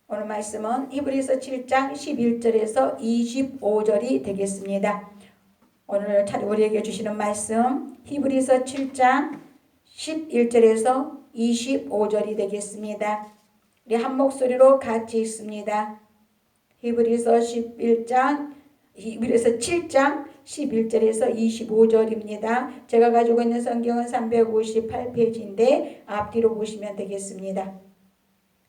오늘 말씀은 히브리서 7장 11절에서 25절이 되겠습니다. 오늘 우리에게 주시는 말씀 히브리서 7장 11절에서 25절이 되겠습니다. 우리 한 목소리로 같이 읽습니다. 히브리서 7장 11절에서 25절입니다. 제가 가지고 있는 성경은 358페이지인데 앞뒤로 보시면 되겠습니다.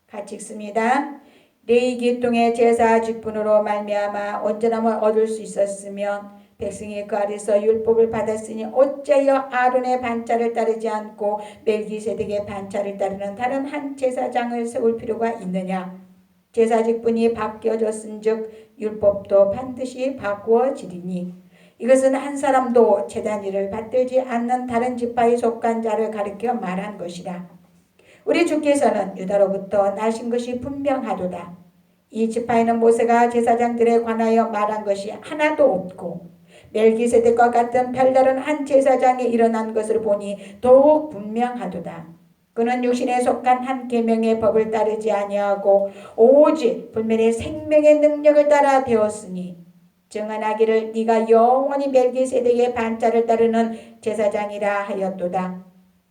같이 읽습니다. 레위 계통의 제사 직분으로 말미암아 온전함을 얻을 수 있었으면 백성이 그 아래서 율법을 받았으니 어찌하여 아론의 반차를 따르지 않고 멜기세덱의 반차를 따르는 다른 한 제사장을 세울 필요가 있느냐. 제사 직분이 바뀌어졌은즉 율법도 반드시 바꾸어지리니 이것은 한 사람도 제단 일을 받들지 않는 다른 지파에 속한 자를 가리켜 말한 것이라. 우리 주께서는 유다로부터 나신 것이 분명하도다. 이 지파에는 모세가 제사장들에 관하여 말한 것이 하나도 없고 멜기세덱과 같은 별다른 한 제사장이 일어난 것을 보니 더욱 분명하도다. 그는 육신에 속한 한 계명의 법을 따르지 아니하고 오직 불멸의 생명의 능력을 따라 되었으니 증언하기를 네가 영원히 멜기세덱의 반차를 따르는 제사장이라 하였도다.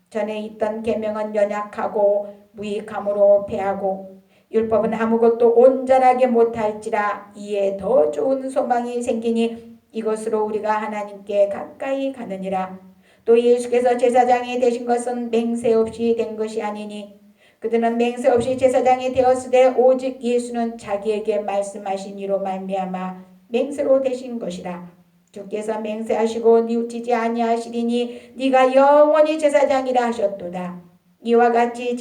전에 있던 계명은 연약하고 무익함으로 패하고 율법은 아무것도 온전하게 못할지라 이에 더 좋은 소망이 생기니 이것으로 우리가 하나님께 가까이 가느니라. 또 예수께서 제사장이 되신 것은 맹세 없이 된 것이 아니니 그들은 맹세 없이 제사장이 되었으되 오직 예수는 자기에게 말씀하신 이로 말미암아 맹세로 되신 것이라. 주께서 맹세하시고 뉘우치지 아니하시리니 네가 영원히 제사장이라 하셨도다. 이와 같이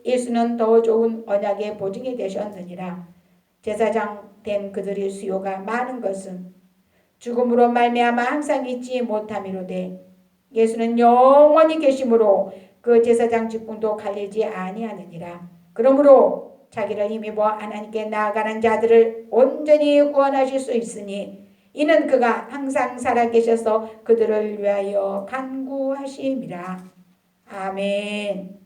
예수는 더 좋은 언약의 보증이 되셨느니라. 제사장 된 그들의 수요가 많은 것은 죽음으로 말미암아 항상 잊지 못함이로되 예수는 영원히 계심으로 그 제사장 직분도 갈리지 아니하느니라. 그러므로 자기를 힘입어 하나님께 나아가는 자들을 온전히 구원하실 수 있으니 이는 그가 항상 살아계셔서 그들을 위하여 간구하심이라. 아멘.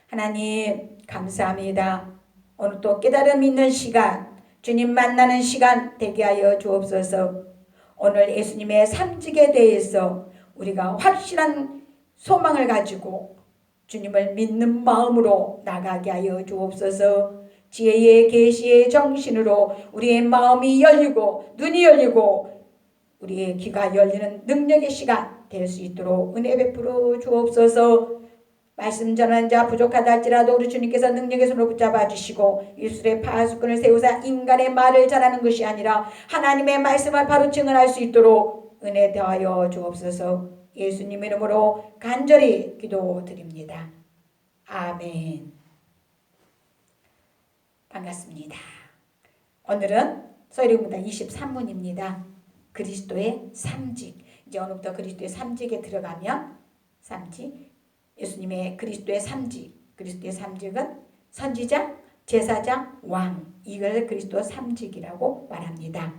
하나님 감사합니다. 오늘 또 깨달음 있는 시간, 주님 만나는 시간 되게 하여 주옵소서. 오늘 예수님의 삼직에 대해서 우리가 확실한 소망을 가지고 주님을 믿는 마음으로 나가게 하여 주옵소서. 지혜의 계시의 정신으로 우리의 마음이 열리고 눈이 열리고 우리의 귀가 열리는 능력의 시간 될 수 있도록 은혜 베풀어 주옵소서. 말씀 전하는 자 부족하다 할지라도 우리 주님께서 능력의 손으로 붙잡아 주시고 입술에 파수꾼을 세우사 인간의 말을 전하는 것이 아니라 하나님의 말씀을 바로 증언할 수 있도록 은혜 더하여 주옵소서. 예수님 이름으로 간절히 기도드립니다. 아멘. 반갑습니다. 오늘은 서리문답 23문입니다. 그리스도의 삼직. 이제 오늘부터 그리스도의 삼직에 들어가면 삼직, 예수님의 그리스도의 삼직. 그리스도의 삼직은 선지자, 제사장, 왕. 이걸 그리스도 삼직이라고 말합니다.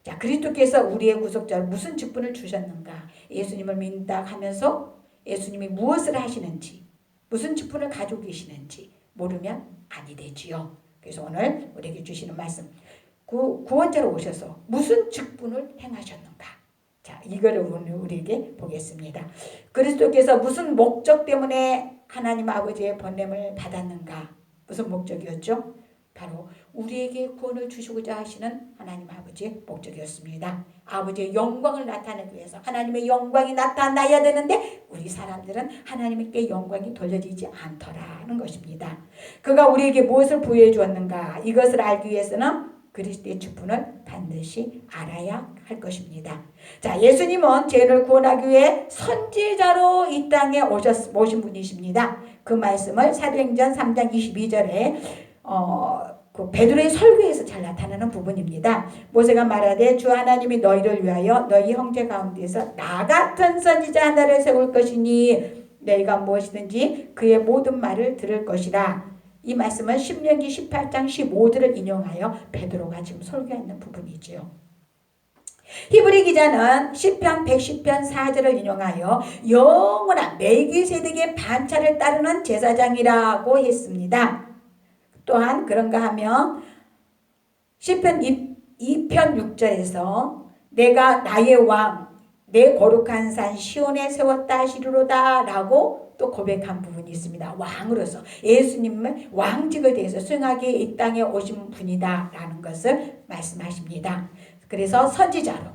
자, 그리스도께서 우리의 구속자로 무슨 직분을 주셨는가? 예수님을 믿는다 하면서 예수님이 무엇을 하시는지, 무슨 직분을 가지고 계시는지 모르면 아니 되지요. 그래서 오늘 우리에게 주시는 말씀, 구원자로 오셔서 무슨 직분을 행하셨는가? 자, 이거를 오늘 우리에게 보겠습니다. 그리스도께서 무슨 목적 때문에 하나님 아버지의 번냄을 받았는가? 무슨 목적이었죠? 바로 우리에게 구원을 주시고자 하시는 하나님 아버지의 목적이었습니다. 아버지의 영광을 나타내기 위해서 하나님의 영광이 나타나야 되는데 우리 사람들은 하나님께 영광이 돌려지지 않더라는 것입니다. 그가 우리에게 무엇을 부여해 주었는가? 이것을 알기 위해서는 그리스도의 직분을 반드시 알아야 할 것입니다. 자, 예수님은 죄를 구원하기 위해 선지자로 이 땅에 오신 분이십니다. 그 말씀을 사도행전 3장 22절에 그 베드로의 설교에서 잘 나타나는 부분입니다. 모세가 말하되 주 하나님이 너희를 위하여 너희 형제 가운데서 나 같은 선지자 하나를 세울 것이니 너희가 무엇이든지 그의 모든 말을 들을 것이라. 이 말씀은 신명기 18장 15절을 인용하여 베드로가 지금 설교하는 부분이지요. 히브리 기자는 시편 110편 4절을 인용하여 영원한 멜기세덱의 반차를 따르는 제사장이라고 했습니다. 또한 그런가 하면 시편 2편 6절에서 내가 나의 왕, 내 거룩한 산 시온에 세웠다 하시리로다 라고 또 고백한 부분이 있습니다. 왕으로서 예수님은 왕직을 대해서 수행하기에 이 땅에 오신 분이다 라는 것을 말씀하십니다. 그래서 선지자로,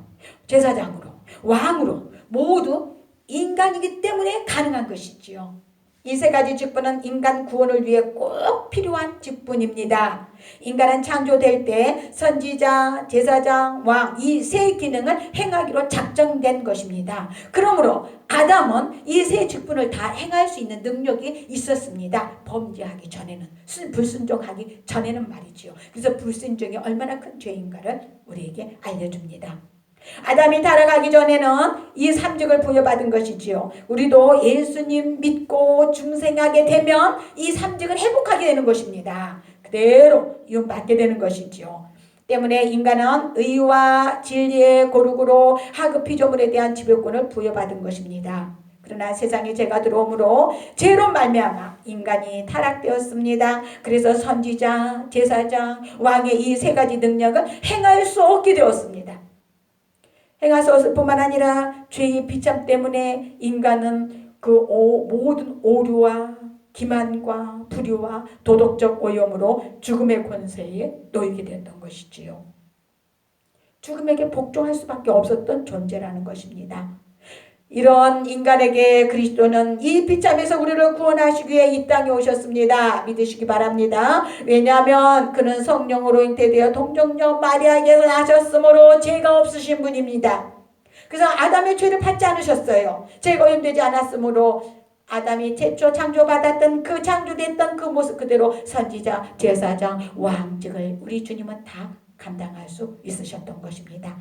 제사장으로, 왕으로 모두 인간이기 때문에 가능한 것이지요. 이 세 가지 직분은 인간 구원을 위해 꼭 필요한 직분입니다. 인간은 창조될 때 선지자, 제사장, 왕 이 세 기능을 행하기로 작정된 것입니다. 그러므로 아담은 이 세 직분을 다 행할 수 있는 능력이 있었습니다. 범죄하기 전에는, 불순종하기 전에는 말이지요. 그래서 불순종이 얼마나 큰 죄인가를 우리에게 알려줍니다. 아담이 타락하기 전에는 이 삼직을 부여받은 것이지요. 우리도 예수님 믿고 중생하게 되면 이 삼직을 회복하게 되는 것입니다. 그대로 이용받게 되는 것이지요. 때문에 인간은 의와 진리의 고룩으로 하급 피조물에 대한 지배권을 부여받은 것입니다. 그러나 세상에 죄가 들어오므로 죄로 말미암아 인간이 타락되었습니다. 그래서 선지자, 제사장, 왕의 이 세 가지 능력을 행할 수 없게 되었습니다. 행할 수 없을 뿐만 아니라 죄의 비참 때문에 인간은 그 모든 오류와 기만과 불의와 도덕적 오염으로 죽음의 권세에 놓이게 됐던 것이지요. 죽음에게 복종할 수밖에 없었던 존재라는 것입니다. 이런 인간에게 그리스도는 이 비참에서 우리를 구원하시기 위해 이 땅에 오셨습니다. 믿으시기 바랍니다. 왜냐하면 그는 성령으로 잉태되어 동정녀 마리아에게서 나셨으므로 죄가 없으신 분입니다. 그래서 아담의 죄를 받지 않으셨어요. 죄가 오염되지 않았으므로 아담이 최초 창조받았던 그 창조됐던 그 모습 그대로 선지자, 제사장, 왕직을 우리 주님은 다 감당할 수 있으셨던 것입니다.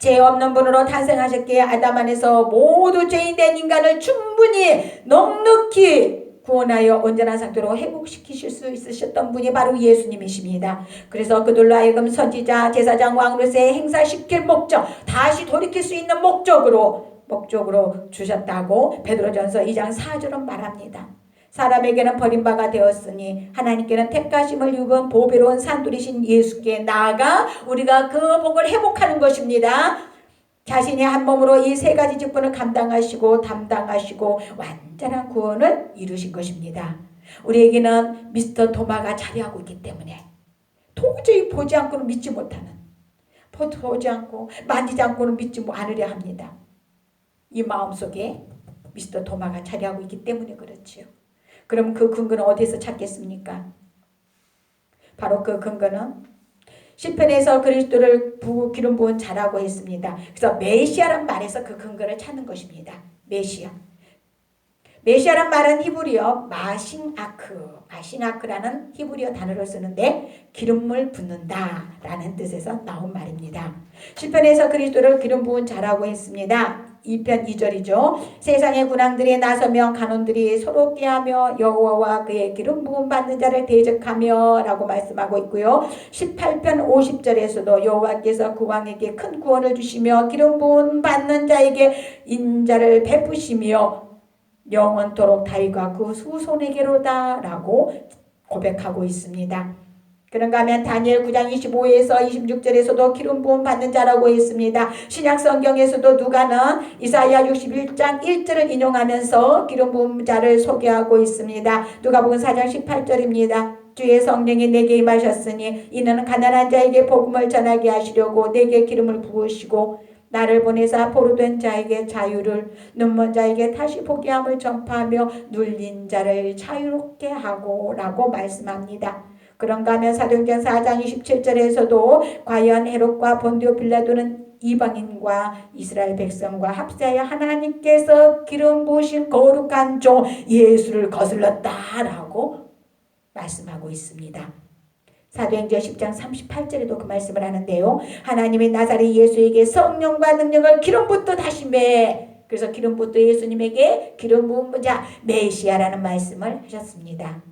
죄 없는 분으로 탄생하셨기에 아담 안에서 모두 죄인된 인간을 충분히 넉넉히 구원하여 온전한 상태로 회복시키실 수 있으셨던 분이 바로 예수님이십니다. 그래서 그들로 하여금 선지자, 제사장, 왕으로서의 행사시킬 목적, 다시 돌이킬 수 있는 목적으로 주셨다고 베드로전서 2장 4절은 말합니다. 사람에게는 버림바가 되었으니 하나님께는 택하심을 입은 보배로운 산돌이신 예수께 나아가 우리가 그 복을 회복하는 것입니다. 자신이 한 몸으로 이 세 가지 직분을 감당하시고 담당하시고 완전한 구원을 이루신 것입니다. 우리에게는 미스터 도마가 자리하고 있기 때문에 도저히 보지 않고는 믿지 못하는, 보지 않고 만지지 않고는 믿지 않으려 합니다. 이 마음속에 미스터 도마가 자리하고 있기 때문에 그렇지요. 그럼 그 근거는 어디서 찾겠습니까? 바로 그 근거는 시편에서 그리스도를 기름 부은 자라고 했습니다. 그래서 메시아란 말에서 그 근거를 찾는 것입니다. 메시아란 말은 히브리어 마싱아크라는 히브리어 단어를 쓰는데 기름을 붓는다 라는 뜻에서 나온 말입니다. 시편에서 그리스도를 기름 부은 자라고 했습니다. 2편 2절이죠. 세상의 군왕들이 나서며 간원들이 서로 꾀하며 여호와와 그의 기름 부음 받는 자를 대적하며 라고 말씀하고 있고요. 18편 50절에서도 여호와께서 그 왕에게 큰 구원을 주시며 기름 부음 받는 자에게 인자를 베푸시며 영원토록 다윗과 그 후손에게로다 라고 고백하고 있습니다. 그런가 하면 다니엘 9장 25에서 26절에서도 기름 부음 받는 자라고 했습니다. 신약 성경에서도 누가는 이사야 61장 1절을 인용하면서 기름 부은 자를 소개하고 있습니다. 누가복음 4장 18절입니다. 주의 성령이 내게 임하셨으니 이는 가난한 자에게 복음을 전하게 하시려고 내게 기름을 부으시고 나를 보내사 포로된 자에게 자유를, 눈먼 자에게 다시 보게 함을 전파하며 눌린 자를 자유롭게 하고 라고 말씀합니다. 그런가 하면 사도행전 4장 27절에서도 과연 헤롯과 본디오 빌라도는 이방인과 이스라엘 백성과 합세하여 하나님께서 기름 부으신 거룩한 종 예수를 거슬렀다라고 말씀하고 있습니다. 사도행전 10장 38절에도 그 말씀을 하는데요. 하나님의 나사렛 예수에게 성령과 능력을 기름 붓듯 하시매, 그래서 기름 붓듯 예수님에게 기름 부은 자 메시아라는 말씀을 하셨습니다.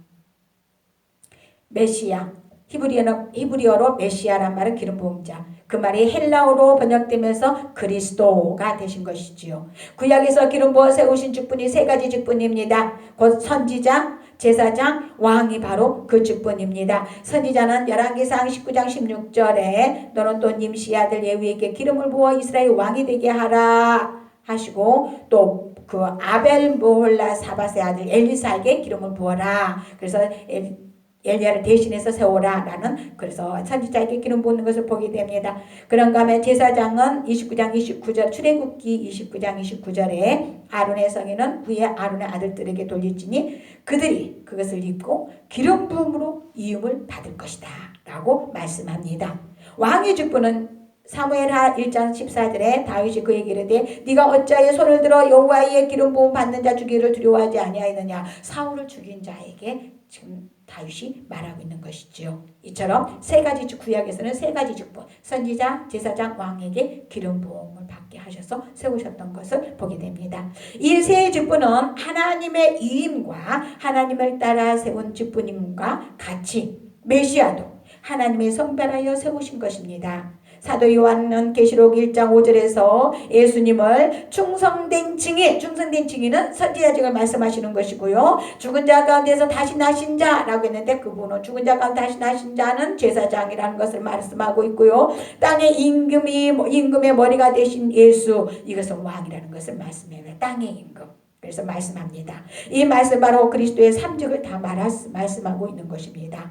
메시아, 히브리어로 메시아란 말은 기름 부은 자, 그 말이 헬라어로 번역되면서 그리스도가 되신 것이지요. 구약에서 기름 부어 세우신 직분이 세 가지 직분입니다. 곧 선지자, 제사장, 왕이 바로 그 직분입니다. 선지자는 열왕기상 19장 16절에 너는 또 님시 아들 예후에게 기름을 부어 이스라엘 왕이 되게 하라 하시고 또 그 아벨 모홀라 사밧의 아들 엘리사에게 기름을 부어라. 그래서 엘리야를 대신해서 세워라 라는 그래서 선지자에게 기름 부는 것을 보게 됩니다. 그런가 하면 제사장은 29장 29절 출애굽기 29장 29절에 아론의 성에는 후에 아론의 아들들에게 돌릴지니 그들이 그것을 입고 기름 부음으로 이음을 받을 것이다 라고 말씀합니다. 왕의 직분은 사무엘하 1장 14절에 다윗이 그에게 이르되 네가 어찌하여 손을 들어 여호와의 기름 부음 받는 자 죽이기를 두려워하지 아니하였느냐. 사울을 죽인 자에게 지금 다윗이 말하고 있는 것이지요. 이처럼 세 가지 구약에서는 세 가지 직분 선지자, 제사장, 왕에게 기름 부음을 받게 하셔서 세우셨던 것을 보게 됩니다. 이 세 직분은 하나님의 이임과 하나님을 따라 세운 직분임과 같이 메시아도 하나님의 선별하여 세우신 것입니다. 사도 요한은 계시록 1장 5절에서 예수님을 충성된 증인은 선지자직을 말씀하시는 것이고요. 죽은 자 가운데서 다시 나신 자라고 했는데 그분은 죽은 자 가운데 다시 나신 자는 제사장이라는 것을 말씀하고 있고요. 땅의 임금의 머리가 되신 예수 이것은 왕이라는 것을 말씀해요. 땅의 임금. 그래서 말씀합니다. 이 말씀 바로 그리스도의 삼직을 다 말씀하고 있는 것입니다.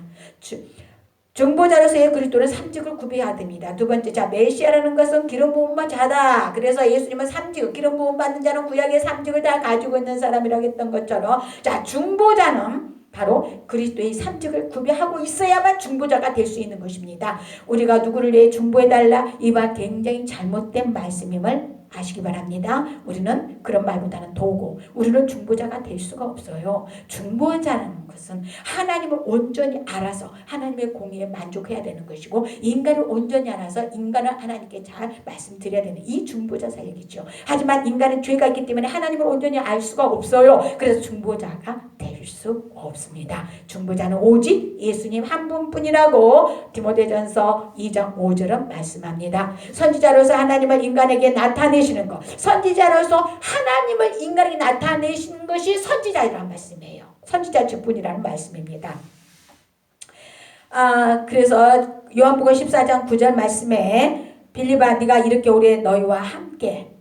중보자로서의 그리스도는 삼직을 구비해야 됩니다. 두 번째, 자 메시아라는 것은 기름 부음만 자다. 그래서 예수님은 삼직, 기름 부음 받는 자는 구약의 삼직을 다 가지고 있는 사람이라고 했던 것처럼 자 중보자는 바로 그리스도의 삼직을 구비하고 있어야만 중보자가 될 수 있는 것입니다. 우리가 누구를 위해 중보해달라 이 말 굉장히 잘못된 말씀임을 아시기 바랍니다. 우리는 그런 말보다는 도구, 우리는 중보자가 될 수가 없어요. 중보자라는 것은 하나님을 온전히 알아서 하나님의 공의에 만족해야 되는 것이고 인간을 온전히 알아서 인간을 하나님께 잘 말씀드려야 되는 이 중보자 사역이죠. 하지만 인간은 죄가 있기 때문에 하나님을 온전히 알 수가 없어요. 그래서 중보자가 될 수 없습니다. 중보자는 오직 예수님 한 분뿐이라고 디모데전서 2장 5절은 말씀합니다. 선지자로서 하나님을 인간에게 나타내시는 것, 선지자로서 하나님을 인간에게 나타내시는 것이 선지자이라는 말씀이에요. 선지자 직분이라는 말씀입니다. 그래서 요한복음 14장 9절 말씀에 빌립아 네가 이렇게 오래 너희와 함께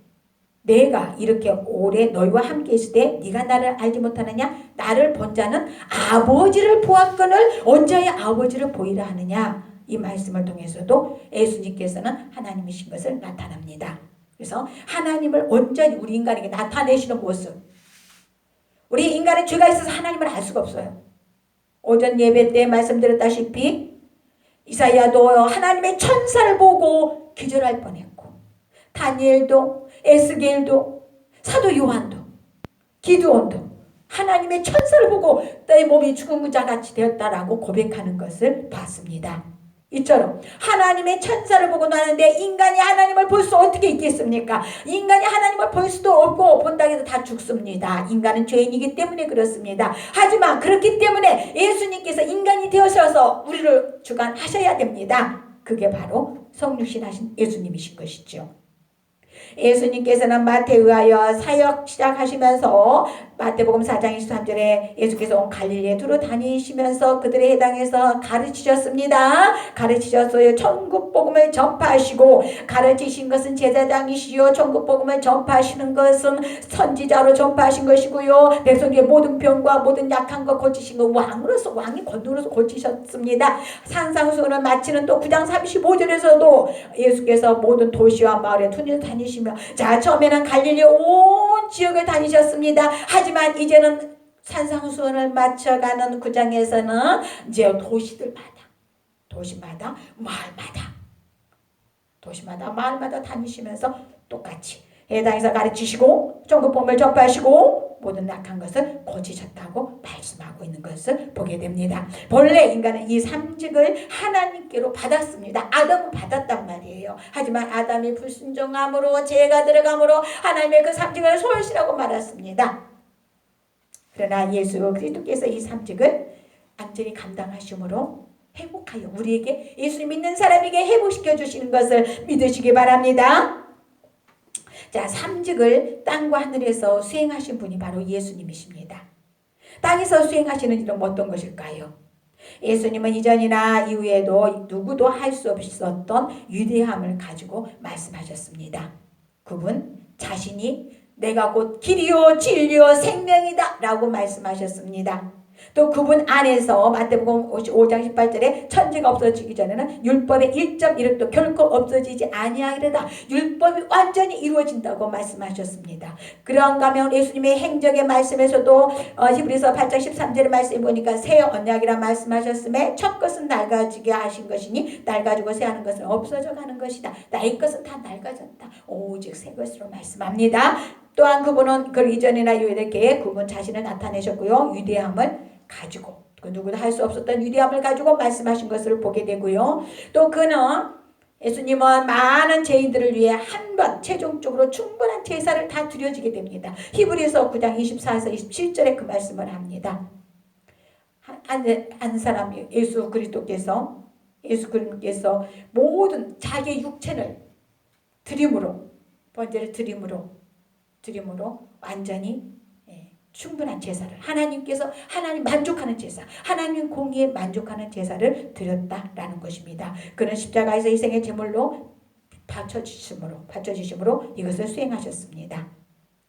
내가 이렇게 오래 너희와 함께 있을 때 네가 나를 알지 못하느냐? 나를 본 자는 아버지를 보았거늘 언제야 아버지를 보이라 하느냐? 이 말씀을 통해서도 예수님께서는 하나님이신 것을 나타납니다. 그래서 하나님을 온전히 우리 인간에게 나타내시는 모습. 우리 인간은 죄가 있어서 하나님을 알 수가 없어요. 오전 예배 때 말씀드렸다시피 이사야도 하나님의 천사를 보고 기절할 뻔했고 다니엘도 에스겔도 사도 요한도 기드온도 하나님의 천사를 보고 내 몸이 죽은 자같이 되었다라고 고백하는 것을 봤습니다. 이처럼 하나님의 천사를 보고 나는데 인간이 하나님을 볼 수 어떻게 있겠습니까? 인간이 하나님을 볼 수도 없고 본다고 해서 다 죽습니다. 인간은 죄인이기 때문에 그렇습니다. 하지만 그렇기 때문에 예수님께서 인간이 되어셔서 우리를 주관하셔야 됩니다. 그게 바로 성육신 하신 예수님이신 것이죠. 예수님께서는 마태에 의하여 사역 시작하시면서 마태복음 4장 23절에 예수께서 온 갈릴리에 두루 다니시면서 그들에 해당해서 가르치셨습니다. 가르치셨어요. 천국복음을 전파하시고 가르치신 것은 제사장이시요 천국복음을 전파하시는 것은 선지자로 전파하신 것이고요. 백성의 모든 병과 모든 약한 것 고치신 것 왕으로서 왕이 권능으로서 고치셨습니다. 산상수훈을 마치는 또 9장 35절에서도 예수께서 모든 도시와 마을에 투니를 다니시며 자 처음에는 갈릴리 온 지역을 다니셨습니다. 하지만 이제는 산상수훈을 마쳐가는 구장에서는 이제 도시마다 마을마다 다니시면서 똑같이 해당에서 가르치시고 천국복음을 전파하시고 모든 악한 것을 고치셨다고 말씀하고 있는 것을 보게 됩니다. 본래 인간은 이 삼직을 하나님께로 받았습니다. 아담은 받았단 말이에요. 하지만 아담이 불순종함으로 죄가 들어감으로 하나님의 그 삼직을 소홀시라고 말했습니다. 그러나 예수 그리스도께서 이 삼직을 완전히 감당하심으로 회복하여 우리에게 예수 믿는 사람에게 회복시켜 주시는 것을 믿으시기 바랍니다. 자, 삼직을 땅과 하늘에서 수행하신 분이 바로 예수님이십니다. 땅에서 수행하시는 일은 어떤 것일까요? 예수님은 이전이나 이후에도 누구도 할 수 없었던 위대함을 가지고 말씀하셨습니다. 그분 자신이 내가 곧 길이요 진리요 생명이다 라고 말씀하셨습니다. 또 그분 안에서 마태복음 5장 18절에 천지가 없어지기 전에는 율법의 1.1도 결코 없어지지 아니하리로다. 율법이 완전히 이루어진다고 말씀하셨습니다. 그런가 하면 예수님의 행적의 말씀에서도 히브리서 8장 13절의 말씀에 보니까 새 언약이라 말씀하셨음에 첫 것은 낡아지게 하신 것이니 낡아지고 새하는 것은 없어져 가는 것이다. 나의 것은 다 낡아졌다. 오직 새 것으로 말씀합니다. 또한 그분은 그 이전이나 이후에 그분 자신을 나타내셨고요. 위대함을 가지고 그 누구도 할 수 없었던 위대함을 가지고 말씀하신 것을 보게 되고요. 또 그는 예수님은 많은 죄인들을 위해 한 번 최종적으로 충분한 제사를 다 드려지게 됩니다. 히브리서 9장 24에서 27절에 그 말씀을 합니다. 한 사람이 예수 그리스도께서 모든 자기의 육체를 드림으로 번제를 드림으로 완전히 충분한 제사를 하나님께서 하나님 만족하는 제사 하나님 공의에 만족하는 제사를 드렸다라는 것입니다. 그는 십자가에서 희생의 제물로 바쳐지심으로 이것을 수행하셨습니다.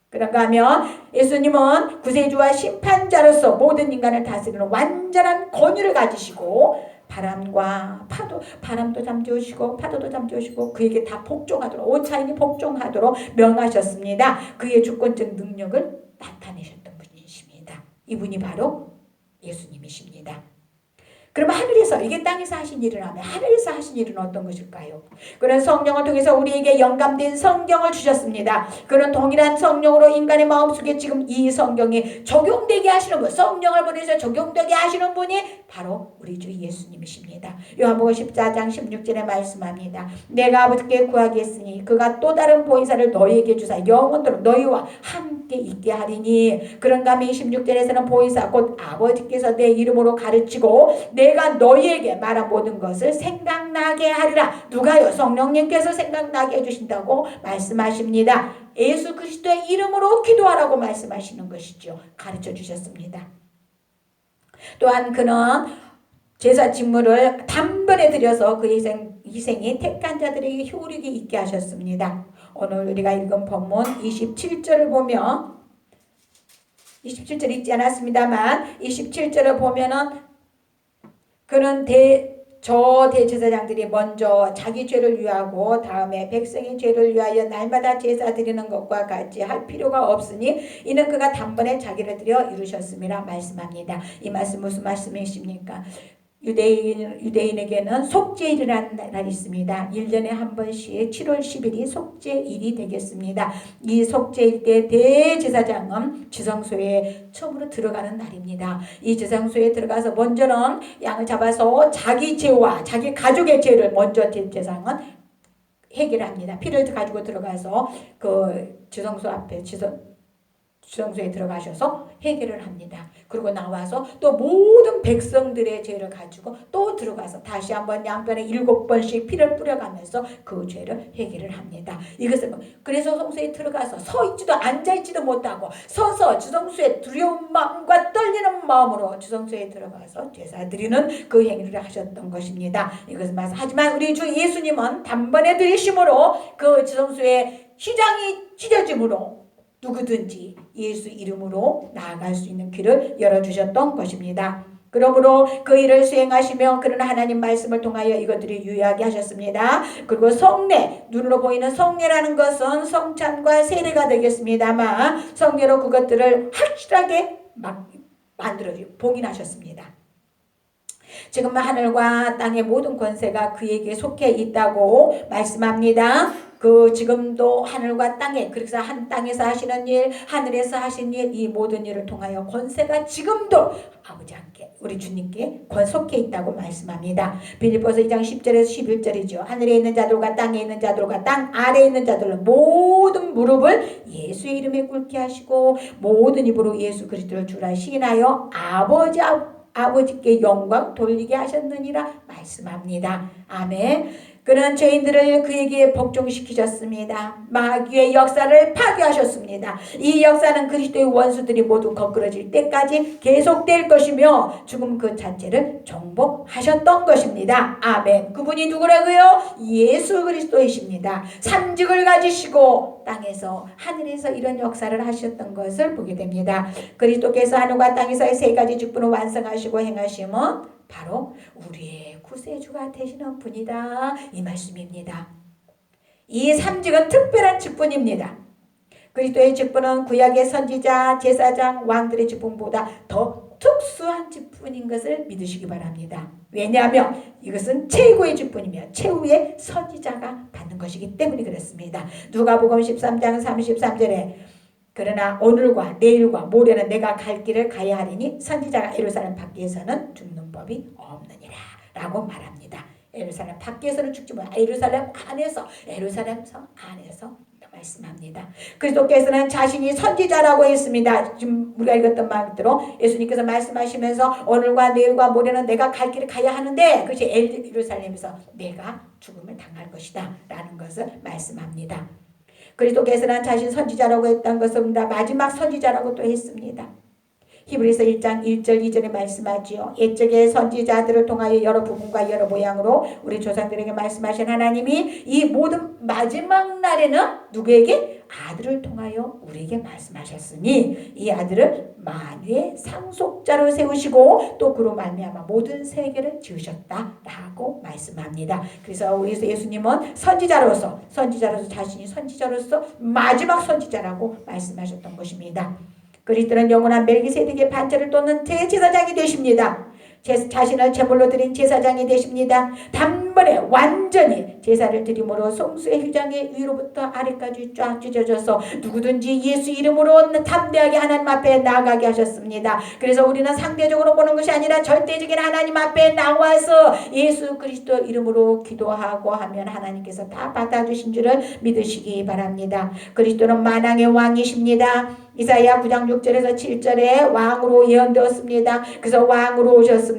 그런가 하면 예수님은 구세주와 심판자로서 모든 인간을 다스리는 완전한 권위를 가지시고 바람과 파도, 바람도 잠재우시고 파도도 잠재우시고 그에게 다 복종하도록 온 자연이 복종하도록 명하셨습니다. 그의 주권적 능력을 나타내셨던 분이십니다. 이분이 바로 예수님이십니다. 그럼 하늘에서 이게 땅에서 하신 일을 하면 하늘에서 하신 일은 어떤 것일까요? 그런 성령을 통해서 우리에게 영감된 성경을 주셨습니다. 그런 동일한 성령으로 인간의 마음속에 지금 이 성경이 적용되게 하시는 분, 성령을 보내서 적용되게 하시는 분이 바로 우리 주 예수님이십니다. 요한복음 14장 16절에 말씀합니다. 내가 아버지께 구하겠으니 그가 또 다른 보혜사를 너희에게 주사 영원토록 너희와 함께 있게 하리니. 그런가 하면 16절에서는 보혜사 곧 아버지께서 내 이름으로 가르치고 내가 너희에게 말한 모든 것을 생각나게 하리라. 누가요? 성령님께서 생각나게 해주신다고 말씀하십니다. 예수 그리스도의 이름으로 기도하라고 말씀하시는 것이죠. 가르쳐 주셨습니다. 또한 그는 제사 직무를 단번에 드려서 그 희생이 택한 자들에게 효력이 있게 하셨습니다. 오늘 우리가 읽은 본문 27절을 보면 27절 읽지 않았습니다만 27절을 보면은 그는 대제사장들이 먼저 자기 죄를 위하고 다음에 백성의 죄를 위하여 날마다 제사 드리는 것과 같이 할 필요가 없으니 이는 그가 단번에 자기를 드려 이루셨음이라 말씀합니다. 이 말씀 무슨 말씀이십니까? 유대인에게는 속죄일이라는 날이 있습니다. 1년에 한 번씩 7월 10일이 속죄일이 되겠습니다. 이 속죄일 때 대제사장은 지성소에 처음으로 들어가는 날입니다. 이 지성소에 들어가서 먼저는 양을 잡아서 자기 죄와 자기 가족의 죄를 먼저 대제사장은 해결합니다. 피를 가지고 들어가서 그 지성소 앞에 지성소에 들어가셔서 해결을 합니다. 그리고 나와서 또 모든 백성들의 죄를 가지고 또 들어가서 다시 한번 양변에 7번씩 피를 뿌려가면서 그 죄를 해결을 합니다. 이것은 그래서 성소에 들어가서 서 있지도 앉아 있지도 못하고 서서 지성소에 두려운 마음과 떨리는 마음으로 지성소에 들어가서 제사 드리는 그 행위를 하셨던 것입니다. 이것은 말씀. 하지만 우리 주 예수님은 단번에 드리심으로 그 지성소에 휘장이 찢어짐으로 누구든지 예수 이름으로 나아갈 수 있는 길을 열어주셨던 것입니다. 그러므로 그 일을 수행하시며 그런 하나님 말씀을 통하여 이것들을 유의하게 하셨습니다. 그리고 성례, 눈으로 보이는 성례라는 것은 성찬과 세례가 되겠습니다만 성례로 그것들을 확실하게 봉인하셨습니다. 지금 하늘과 땅의 모든 권세가 그에게 속해 있다고 말씀합니다. 그 지금도 하늘과 땅에, 그래서 한 땅에서 하시는 일, 하늘에서 하신 일, 이 모든 일을 통하여 권세가 지금도 아버지께 우리 주님께 속해 있다고 말씀합니다. 빌립보서 2장 10절에서 11절이죠. 하늘에 있는 자들과 땅에 있는 자들과 땅 아래에 있는 자들은 모든 무릎을 예수의 이름에 꿇게 하시고 모든 입으로 예수 그리스도를 주라 시인하여 아버지께 영광 돌리게 하셨느니라 말씀합니다. 아멘. 그는 죄인들을 그에게 복종시키셨습니다. 마귀의 역사를 파괴하셨습니다. 이 역사는 그리스도의 원수들이 모두 거꾸러질 때까지 계속될 것이며 죽음 그 자체를 정복하셨던 것입니다. 아멘. 그분이 누구라고요? 예수 그리스도이십니다. 삼직을 가지시고 땅에서 하늘에서 이런 역사를 하셨던 것을 보게 됩니다. 그리스도께서 하늘과 땅에서의 세 가지 직분을 완성하시고 행하심은 바로 우리의 구세주가 되시는 분이다, 이 말씀입니다. 이 삼직은 특별한 직분입니다. 그리스도의 직분은 구약의 선지자, 제사장, 왕들의 직분보다 더 특수한 직분인 것을 믿으시기 바랍니다. 왜냐하면 이것은 최고의 직분이며 최후의 선지자가 받는 것이기 때문에 그렇습니다. 누가복음 13장 33절에 그러나 오늘과 내일과 모레는 내가 갈 길을 가야 하리니 선지자가 예루살렘 밖에서는 죽는 법이 없느니라 라고 말합니다. 예루살렘 밖에서는 죽지 못하고 예루살렘 안에서, 예루살렘 성 안에서 말씀합니다. 그리스도께서는 자신이 선지자라고 했습니다. 지금 우리가 읽었던 말대로 예수님께서 말씀하시면서 오늘과 내일과 모레는 내가 갈 길을 가야 하는데 그것이 예루살렘에서 내가 죽음을 당할 것이다 라는 것을 말씀합니다. 그리스도께서는 자신 선지자라고 했던 것은 마지막 선지자라고 또 했습니다. 히브리서 1장 1절 2절에 말씀하지요. 옛적의 선지자들을 통하여 여러 부분과 여러 모양으로 우리 조상들에게 말씀하신 하나님이 이 모든 마지막 날에는 누구에게? 아들을 통하여 우리에게 말씀하셨으니 이 아들을 만유의 상속자로 세우시고 또 그로 말미암아 모든 세계를 지으셨다라고 말씀합니다. 그래서 우리 예수님은 선지자로서 자신이 선지자로서 마지막 선지자라고 말씀하셨던 것입니다. 그리스도는 영원한 멜기세덱의 반차를 돋는 대제사장이 되십니다. 자신을 제물로 드린 제사장이 되십니다. 단번에 완전히 제사를 드림으로 송수의 휘장의 위로부터 아래까지 쫙 찢어져서 누구든지 예수 이름으로 담대하게 하나님 앞에 나아가게 하셨습니다. 그래서 우리는 상대적으로 보는 것이 아니라 절대적인 하나님 앞에 나와서 예수 그리스도 이름으로 기도하고 하면 하나님께서 다 받아주신 줄을 믿으시기 바랍니다. 그리스도는 만왕의 왕이십니다. 이사야 9장 6절에서 7절에 왕으로 예언되었습니다. 그래서 왕으로 오셨습니다.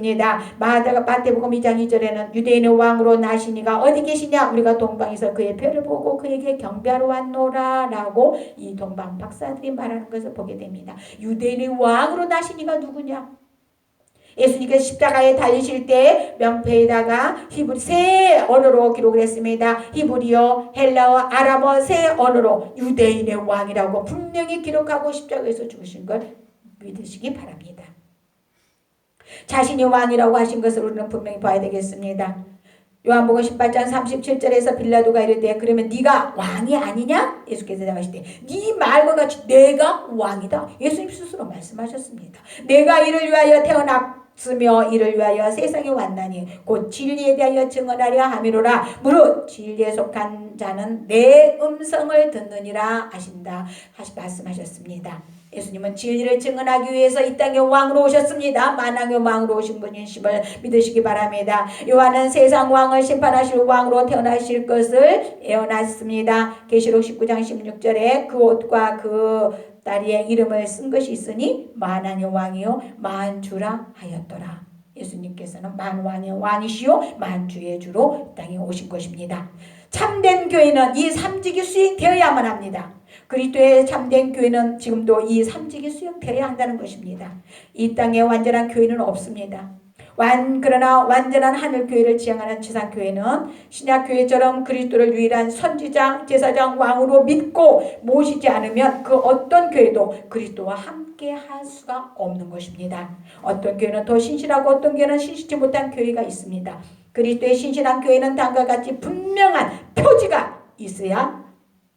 마태복음 2장 2절에는 유대인의 왕으로 나시니가 어디 계시냐? 우리가 동방에서 그의 별을 보고 그에게 경배하러 왔노라 라고 이 동방 박사들이 말하는 것을 보게 됩니다. 유대인의 왕으로 나시니가 누구냐? 예수님께서 십자가에 달리실 때 명패에다가 히브리 세 언어로 기록을 했습니다. 히브리어, 헬라어, 아람어 세 언어로 유대인의 왕이라고 분명히 기록하고 십자가에서 죽으신 걸 믿으시기 바랍니다. 자신이 왕이라고 하신 것을 우리는 분명히 봐야 되겠습니다. 요한복음 18장 37절에서 빌라도가 이르되 그러면 네가 왕이 아니냐? 예수께서 대답하실 때 네 말과 같이 내가 왕이다. 예수님 스스로 말씀하셨습니다. 내가 이를 위하여 태어났으며 이를 위하여 세상에 왔나니 곧 진리에 대하여 증언하려 함이로라. 무릇 진리에 속한 자는 내 음성을 듣느니라 하신다 말씀하셨습니다. 예수님은 진리를 증언하기 위해서 이 땅에 왕으로 오셨습니다. 만왕의 왕으로 오신 분이심을 믿으시기 바랍니다. 요한은 세상 왕을 심판하실 왕으로 태어나실 것을 예언했습니다. 계시록 19장 16절에 그 옷과 그 다리에 이름을 쓴 것이 있으니 만왕의 왕이요 만주라 하였더라. 예수님께서는 만왕의 왕이시요 만주의 주로 땅에 오신 것입니다. 참된 교회는 이 삼직이 수행되어야만 합니다. 그리스도의 참된 교회는 지금도 이 삼직이 수행되어야 한다는 것입니다. 이 땅에 완전한 교회는 없습니다. 그러나 완전한 하늘교회를 지향하는 지상교회는 신약교회처럼 그리스도를 유일한 선지자, 제사장, 왕으로 믿고 모시지 않으면 그 어떤 교회도 그리스도와 함께 할 수가 없는 것입니다. 어떤 교회는 더 신실하고 어떤 교회는 신실치 못한 교회가 있습니다. 그리스도의 신실한 교회는 다음과 같이 분명한 표지가 있어야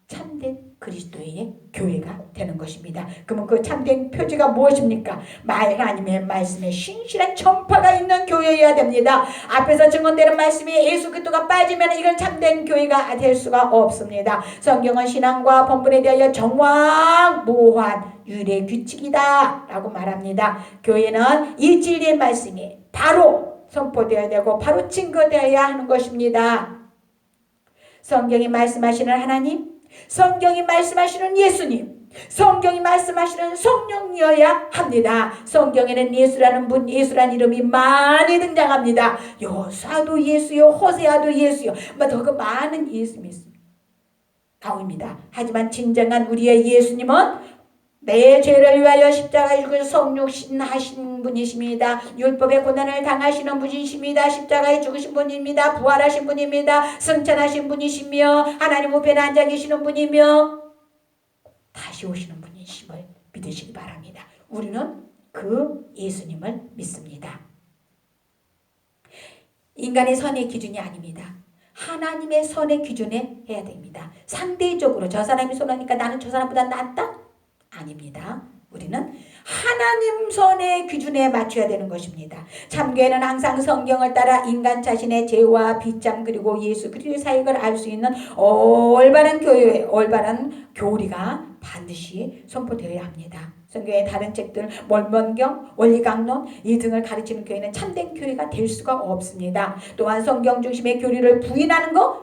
참된 그리스도의 교회가 되는 것입니다. 그러면 그 참된 표지가 무엇입니까? 하나님의 말씀에 신실한 전파가 있는 교회여야 됩니다. 앞에서 증언되는 말씀이 예수 그리스도가 빠지면 이건 참된 교회가 될 수가 없습니다. 성경은 신앙과 본분에 대하여 정확무한 유래 규칙이다 라고 말합니다. 교회는 이 진리의 말씀이 바로 선포되어야 되고 바로 증거되어야 하는 것입니다. 성경이 말씀하시는 하나님, 성경이 말씀하시는 예수님, 성경이 말씀하시는 성령이어야 합니다. 성경에는 예수라는 이름이 많이 등장합니다. 여호수아도 예수요, 호세아도 예수요, 더 많은 예수님이 나옵니다. 하지만 진정한 우리의 예수님은 내 죄를 위하여 십자가에 죽으셔 성육신하신 분이십니다. 율법의 고난을 당하시는 분이십니다. 십자가에 죽으신 분입니다. 부활하신 분입니다. 승천하신 분이시며 하나님 우편에 앉아 계시는 분이며 다시 오시는 분이심을 믿으시기 바랍니다. 우리는 그 예수님을 믿습니다. 인간의 선의 기준이 아닙니다. 하나님의 선의 기준에 해야 됩니다. 상대적으로 저 사람이 선하니까 나는 저 사람보다 낫다? 아닙니다. 우리는 하나님 선의 기준에 맞춰야 되는 것입니다. 참교회는 항상 성경을 따라 인간 자신의 죄와 비참 그리고 예수 그리스도의 사역을 알 수 있는 올바른 교회, 올바른 교리가 반드시 선포되어야 합니다. 성경의 다른 책들, mormon경, 원리강론 이 등을 가르치는 교회는 참된 교회가 될 수가 없습니다. 또한 성경 중심의 교리를 부인하는 것,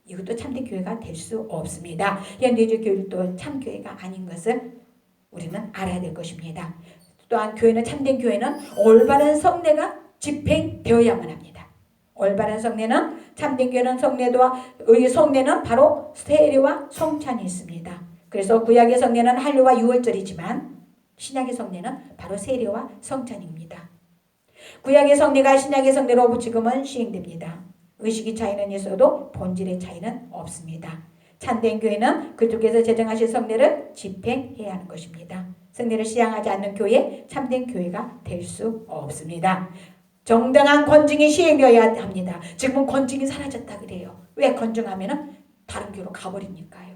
이것도 참된 교회가 될 수 없습니다. 현대주의 교리도 참 교회가 아닌 것을 우리는 알아야 될 것입니다. 또한 교회는 참된 교회는 올바른 성례가 집행되어야만 합니다. 올바른 성례는 참된 교회는 성례는 바로 세례와 성찬이 있습니다. 그래서 구약의 성례는 할례와 유월절이지만 신약의 성례는 바로 세례와 성찬입니다. 구약의 성례가 신약의 성례로 지금은 시행됩니다. 의식의 차이는 있어도 본질의 차이는 없습니다. 참된 교회는 그쪽에서 제정하신 성례를 집행해야 하는 것입니다. 성례를 시행하지 않는 교회, 참된 교회가 될 수 없습니다. 정당한 건증이 시행되어야 합니다. 지금은 건증이 사라졌다 그래요. 왜? 건증하면 다른 교회로 가버리니까요.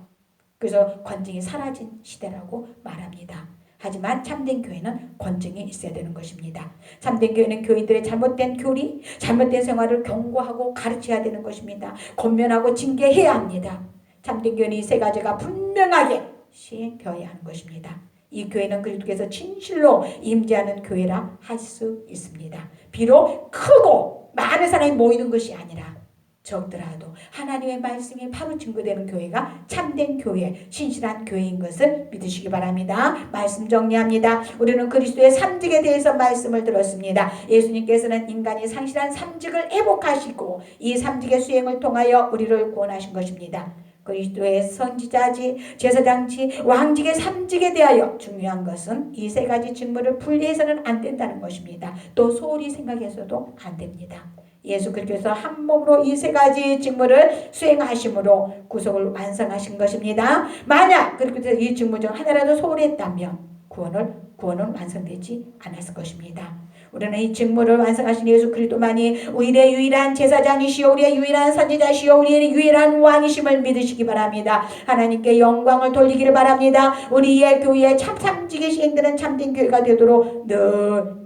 그래서 건증이 사라진 시대라고 말합니다. 하지만 참된 교회는 건증이 있어야 되는 것입니다. 참된 교회는 교인들의 잘못된 교리, 잘못된 생활을 경고하고 가르쳐야 되는 것입니다. 권면하고 징계해야 합니다. 참된 교회는 이 세 가지가 분명하게 시행되어야 하는 것입니다. 이 교회는 그리스도께서 진실로 임재하는 교회라 할 수 있습니다. 비록 크고 많은 사람이 모이는 것이 아니라 적더라도 하나님의 말씀이 바로 증거되는 교회가 참된 교회, 신실한 교회인 것을 믿으시기 바랍니다. 말씀 정리합니다. 우리는 그리스도의 삼직에 대해서 말씀을 들었습니다. 예수님께서는 인간이 상실한 삼직을 회복하시고 이 삼직의 수행을 통하여 우리를 구원하신 것입니다. 그리스도의 선지자지, 제사장지, 왕직의 삼직에 대하여 중요한 것은 이 세 가지 직무를 분리해서는 안 된다는 것입니다. 또 소홀히 생각해서도 안 됩니다. 예수 그리스도께서 한 몸으로 이 세 가지 직무를 수행하심으로 구속을 완성하신 것입니다. 만약 그렇게 이 직무 중 하나라도 소홀했다면 구원은 완성되지 않았을 것입니다. 우리는 이 직무를 완성하신 예수 그리스도만이 우리의 유일한 제사장이시오, 우리의 유일한 선지자시오, 우리의 유일한 왕이심을 믿으시기 바랍니다. 하나님께 영광을 돌리기를 바랍니다. 우리의 교회에 참삼직이 시행되는 참된 교회가 되도록 늘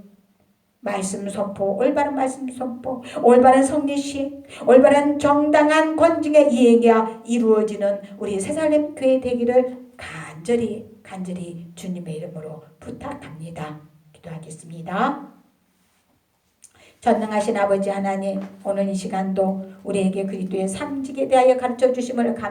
말씀 선포, 올바른 말씀 선포, 올바른 성례식, 올바른 정당한 권징의 이행이 이루어지는 우리 새살렘 교회 되기를 간절히 주님의 이름으로 부탁합니다. 기도하겠습니다. 전능하신 아버지 하나님, 오늘 이 시간도 우리에게 그리스도의 삼직에 대하여 가르쳐 주심을 감사합니다.